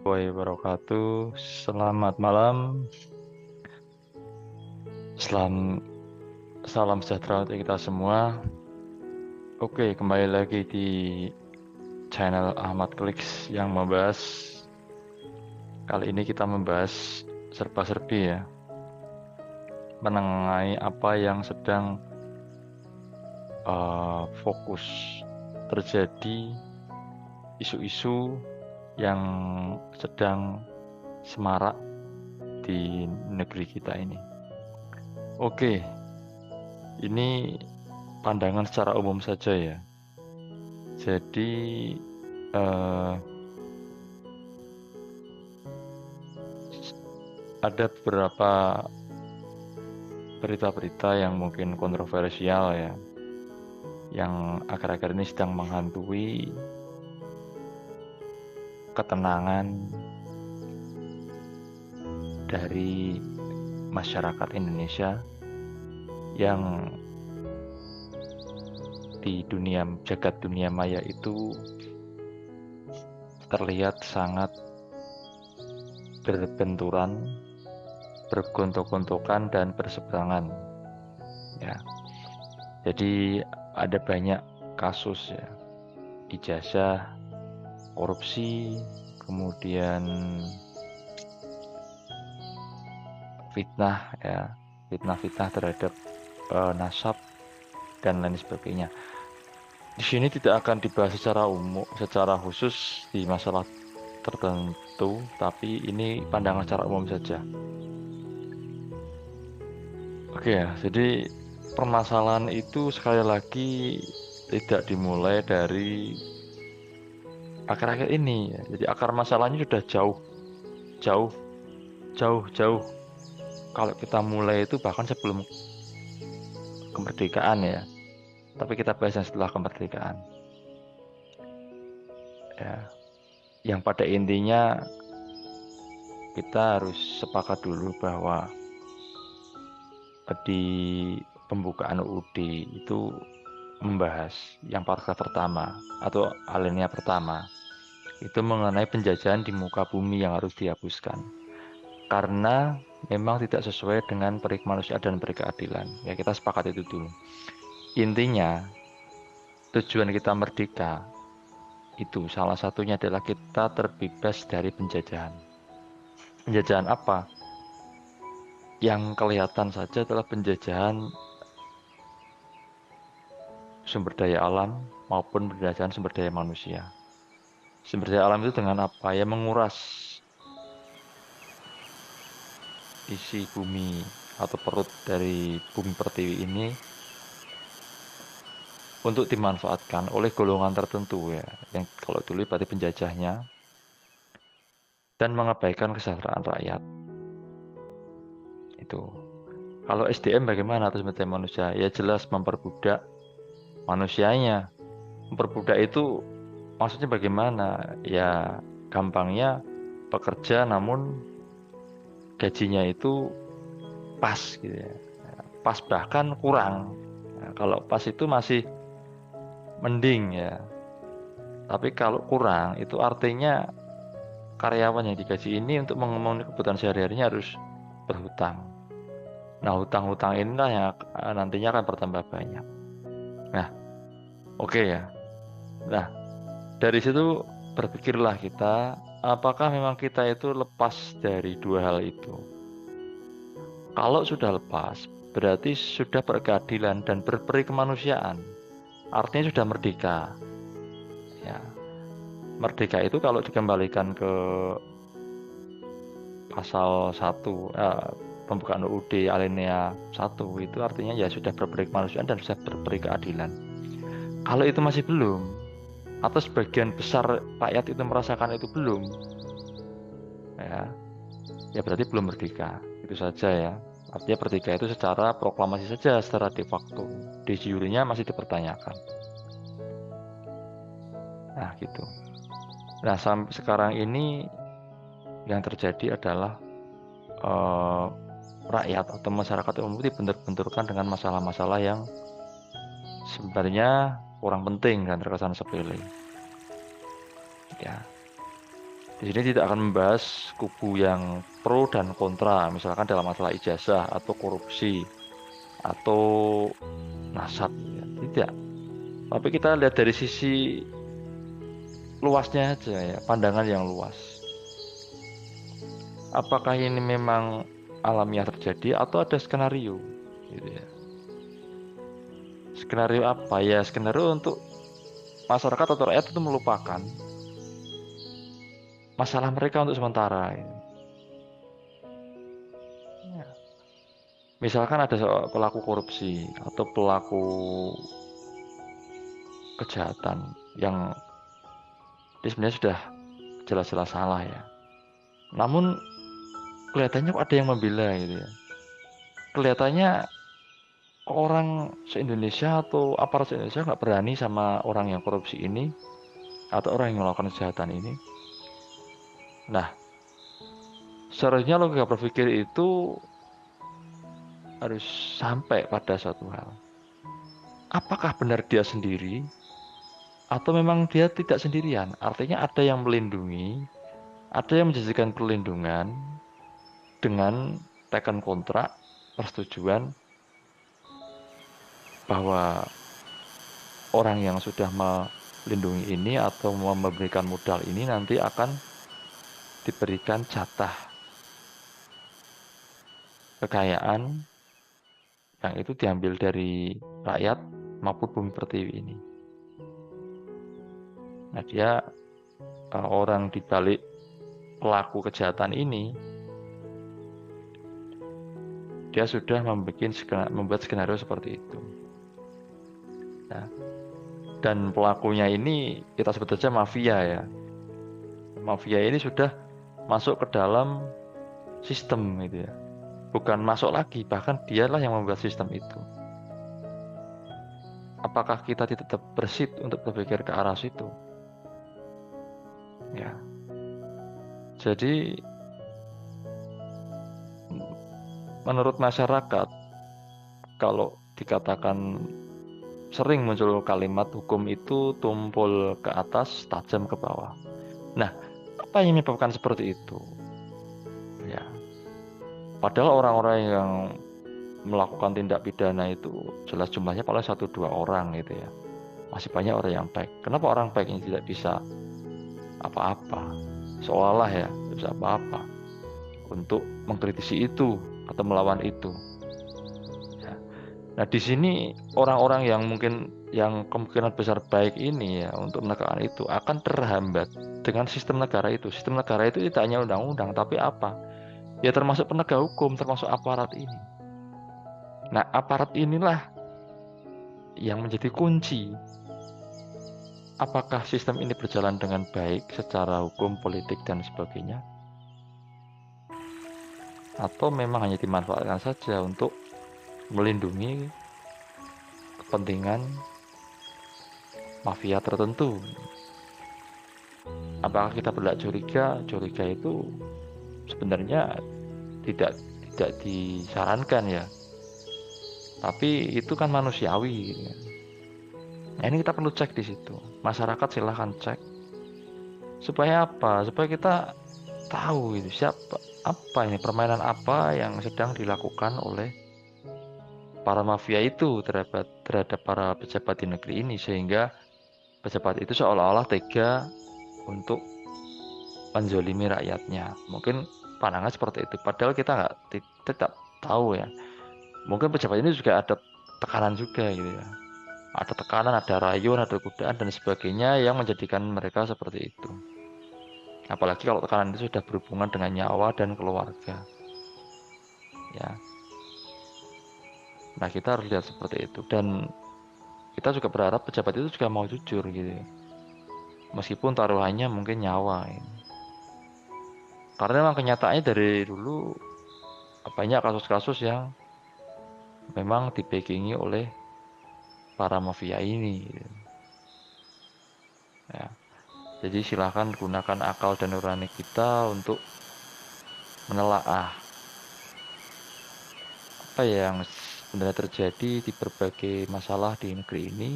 Wabarakatuh. Selamat malam. Selam, salam sejahtera untuk kita semua. Oke, kembali lagi di channel Ahmad Kliks yang membahas. Kali ini kita membahas serba-serbi ya, mengenai apa yang sedang fokus terjadi, isu-isu yang sedang semarak di negeri kita ini. Oke, ini pandangan secara umum saja ya. Jadi eh, ada beberapa berita-berita yang mungkin kontroversial ya, yang akhir-akhir ini sedang menghantui ketenangan dari masyarakat Indonesia yang di jagat dunia maya itu terlihat sangat berbenturan, bergontok-gontokan dan berseberangan ya. Jadi ada banyak kasus ya, ijazah, korupsi, kemudian fitnah ya, fitnah terhadap nasab dan lain sebagainya. Di sini tidak akan dibahas secara umum, secara khusus di masalah tertentu, tapi ini pandangan secara umum saja. Oke ya, jadi permasalahan itu sekali lagi tidak dimulai dari akhir-akhir ini ya. Jadi akar masalahnya sudah jauh. Kalau kita mulai itu bahkan sebelum kemerdekaan ya. Tapi kita bahas yang setelah kemerdekaan. Ya, yang pada intinya kita harus sepakat dulu bahwa di pembukaan UUD itu membahas yang paragraf pertama atau alinea pertama itu mengenai penjajahan di muka bumi yang harus dihapuskan karena memang tidak sesuai dengan peri kemanusiaan dan peri keadilan. Ya, kita sepakat itu dulu. Intinya tujuan kita merdeka itu salah satunya adalah kita terbebas dari penjajahan. Penjajahan apa? Yang kelihatan saja adalah penjajahan sumber daya alam maupun penjajahan sumber daya manusia. Sumber daya alam itu dengan apa? Ya menguras isi bumi atau perut dari bumi pertiwi ini untuk dimanfaatkan oleh golongan tertentu ya, yang kalau dulu berarti penjajahnya, dan mengabaikan kesejahteraan rakyat. Itu. Kalau SDM bagaimana atau sumber daya manusia? Ya jelas memperbudak manusianya. Memperbudak itu maksudnya bagaimana? Ya gampangnya pekerja namun gajinya itu pas gitu ya. Pas bahkan kurang. Nah, kalau pas itu masih mending ya. Tapi kalau kurang itu artinya karyawan yang digaji ini untuk memenuhi kebutuhan sehari-harinya harus berhutang. Nah, hutang-hutang inilah yang nantinya akan bertambah banyak. Nah, oke ya. Nah, dari situ berpikirlah kita, apakah memang kita itu lepas dari dua hal itu? Kalau sudah lepas, berarti sudah berkeadilan dan berperi kemanusiaan. Artinya sudah merdeka. Ya, merdeka itu kalau dikembalikan ke pasal 1 pembukaan UUD alinea 1 itu artinya ya sudah berperi kemanusiaan dan sudah berperi keadilan. Kalau itu masih belum, atau sebagian besar rakyat itu merasakan itu belum, ya berarti belum merdeka. Itu saja ya. Artinya merdeka itu secara proklamasi saja, secara de facto. De jure-nya masih dipertanyakan. Nah gitu. Nah sampai sekarang ini yang terjadi adalah rakyat atau masyarakat umum itu dibentur-benturkan dengan masalah-masalah yang sebenarnya kurang penting dan terkesan sepele. Ya. Di sini tidak akan membahas kubu yang pro dan kontra, misalkan dalam masalah ijazah atau korupsi atau nasab, ya. Tidak. Tapi kita lihat dari sisi luasnya aja ya, pandangan yang luas. Apakah ini memang alamiah terjadi atau ada skenario, gitu ya. Skenario apa ya? Skenario untuk masyarakat atau rakyat itu melupakan masalah mereka untuk sementara, gitu. Ya. Misalkan ada pelaku korupsi atau pelaku kejahatan yang dia sebenarnya sudah jelas-jelas salah ya. Namun kelihatannya kok ada yang membela gitu ya. Kelihatannya orang se-Indonesia atau aparat se-Indonesia nggak berani sama orang yang korupsi ini atau orang yang melakukan kejahatan ini. Nah, seharusnya logika berpikir itu harus sampai pada suatu hal. Apakah benar dia sendiri atau memang dia tidak sendirian? Artinya ada yang melindungi, ada yang menjanjikan perlindungan dengan tekan kontrak persetujuan bahwa orang yang sudah melindungi ini atau memberikan modal ini nanti akan diberikan jatah kekayaan yang itu diambil dari rakyat maupun bumi pertiwi ini. Nah, dia orang di balik pelaku kejahatan ini, dia sudah membuat skenario seperti itu. Nah, dan pelakunya ini kita sebut saja mafia ya. Mafia ini sudah masuk ke dalam sistem gitu ya. Bukan masuk lagi, bahkan dialah yang membuat sistem itu. Apakah kita tetap bersih untuk berpikir ke arah situ? Ya. Jadi menurut masyarakat, kalau dikatakan sering muncul kalimat hukum itu tumpul ke atas, tajam ke bawah. Nah, apa yang menyebabkan seperti itu? Ya, padahal orang-orang yang melakukan tindak pidana itu jelas jumlahnya paling 1-2 orang gitu ya. Masih banyak orang yang baik. Kenapa orang baik ini tidak bisa apa-apa? Seolah ya, tidak bisa apa-apa untuk mengkritisi itu atau melawan itu. Ya. Nah, di sini orang-orang yang mungkin yang kemungkinan besar baik ini ya untuk menegakkan itu akan terhambat dengan sistem negara itu. Sistem negara itu tidak hanya undang-undang, tapi apa? Ya termasuk penegak hukum, termasuk aparat ini. Nah, aparat inilah yang menjadi kunci. Apakah sistem ini berjalan dengan baik secara hukum, politik, dan sebagainya? Atau memang hanya dimanfaatkan saja untuk melindungi kepentingan mafia tertentu? Apakah kita berlak curiga? Curiga itu sebenarnya tidak tidak disarankan ya. Tapi itu kan manusiawi. Ya. Nah, ini kita perlu cek di situ. Masyarakat silahkan cek. Supaya apa? Supaya kita tahu itu siapa, apa ini permainan apa yang sedang dilakukan oleh para mafia itu terhadap para pejabat di negeri ini, sehingga pejabat itu seolah-olah tega untuk menzolimi rakyatnya. Mungkin pandangan seperti itu. Padahal kita nggak tidak tahu ya. Mungkin pejabat ini juga ada tekanan juga gitu ya. Ada tekanan, ada rayuan, ada godaan dan sebagainya yang menjadikan mereka seperti itu. Apalagi kalau tekanan itu sudah berhubungan dengan nyawa dan keluarga. Ya. Nah, kita harus lihat seperti itu. Dan kita juga berharap pejabat itu juga mau jujur gitu ya. Meskipun taruhannya mungkin nyawa ini. Karena memang kenyataannya dari dulu banyak kasus-kasus yang memang dibackingi oleh para mafia ini gitu. Ya. Jadi silahkan gunakan akal dan nurani kita untuk menelaah apa yang sebenarnya terjadi di berbagai masalah di negeri ini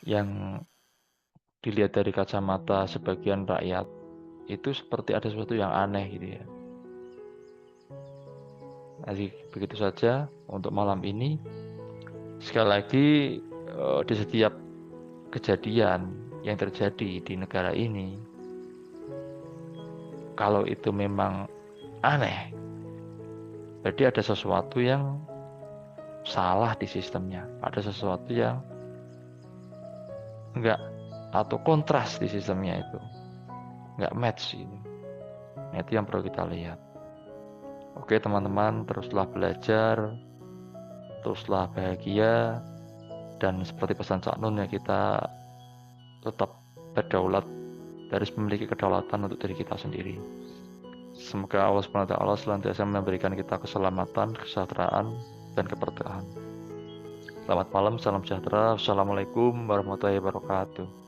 yang dilihat dari kacamata sebagian rakyat, itu seperti ada sesuatu yang aneh gitu ya. Jadi begitu saja untuk malam ini. Sekali lagi, di setiap kejadian yang terjadi di negara ini, kalau itu memang aneh, berarti ada sesuatu yang salah di sistemnya, ada sesuatu yang enggak, atau kontras di sistemnya itu enggak match ini. Nah, itu yang perlu kita lihat. Oke teman-teman, teruslah belajar, teruslah bahagia, dan seperti pesan Cak Nun ya, kita tetap berdaulat, harus memiliki kedaulatan untuk diri kita sendiri. Semoga Allah SWT senantiasa memberikan kita keselamatan, kesejahteraan, dan keberkahan. Selamat malam, salam sejahtera. Wassalamualaikum warahmatullahi wabarakatuh.